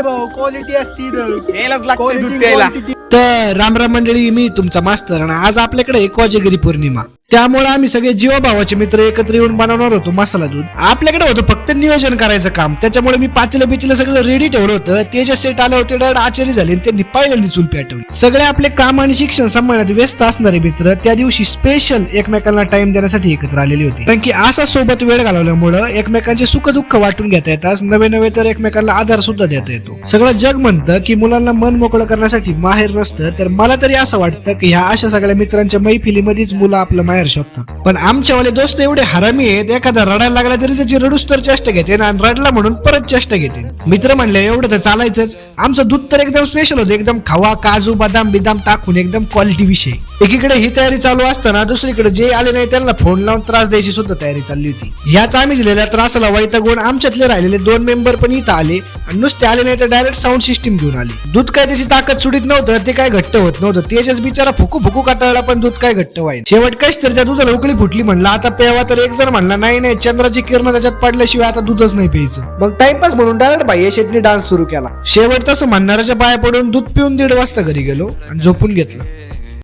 काय भाऊ क्वालिटी असती यायलाच लागते दूध प्यायला. तर रामराम मंडळी, मी तुमचा मास्तर आणि आज आपल्याकडे कोजागिरी पौर्णिमा, त्यामुळे आम्ही सगळे जीवाभावाचे मित्र एकत्र येऊन बनवणार होतो मसाला दूध. आपल्याकडे होतं फक्त नियोजन करायचं काम, त्याच्यामुळे मी पातेलं बितेलं सगळं रेडी ठेवलं होतं. ते जे सेट आलं होते डायरेक्ट आचारी झाले आणि त्यांनी पहिल्यांदा चूल पेटवली. सगळे आपले काम आणि शिक्षण सांभाळण्यात व्यस्त असणारे मित्र त्या दिवशी स्पेशल एकमेकांना टाइम देण्यासाठी एकत्र आलेले होते. कारण की असा सोबत वेळ घालवल्यामुळे एकमेकांचे सुख दुःख वाटून घेता येतात, नवे नवे तर एकमेकांना आधार सुद्धा देता येतो. सगळं जग म्हणतं की मुलांना मन मोकळं करण्यासाठी माहेर नसतं, तर मला तरी असं वाटतं की ह्या अशा सगळ्या मित्रांच्या मैफिलीमध्येच मुलं आपलं माहेर शोधतात. पण आमच्यावाले दोस्त एवढे हरामी आहेत, एखादा रडायला लागला तरी त्याची रडूस तर चेष्टा घेते आणि रडला म्हणून परत चेष्टा घेते. मित्र म्हणले एवढं तर चालायचंच. आमचं दूध तर एकदम स्पेशल होतं, एकदम खवा काजू बदाम बिदाम टाकून एकदम क्वालिटी विषय. एकीकडे ही तयारी चालू असताना दुसरीकडे जे आले नाही त्यांना फोन लावून त्रास द्यायची सुद्धा तयारी चालली होती. याच आम्ही दिलेल्या त्रासाला वैतागून आमच्यातले राहिलेले 2 मेंबर पण इथं आले आणि नुसते आले नाही तर डायरेक्ट साऊंड सिस्टीम घेऊन आले. दूध काय त्याची ताकद सुटीत नव्हतं, ते काय घट्ट होत नव्हतं. तेजस बिचारा फुकू फुकू काटाळला पण दूध काय घट्ट व्हाय. शेवट काहीच तर त्या दुधाला उकळी फुटली. म्हणला आता प्यावा, तर एक जण म्हणला नाही चंद्राची किरण त्याच्यात पडल्याशिवाय आता दूधच नाही प्यायचं. मग टाइमपास म्हणून डायरेक्ट बाह्य शेटने डान्स सुरू केला. शेवट तसं म्हणणाऱ्याच्या पाया पडून दूध पिऊन 1:30 वाजता घरी गेलो आणि झोपून घेतलं.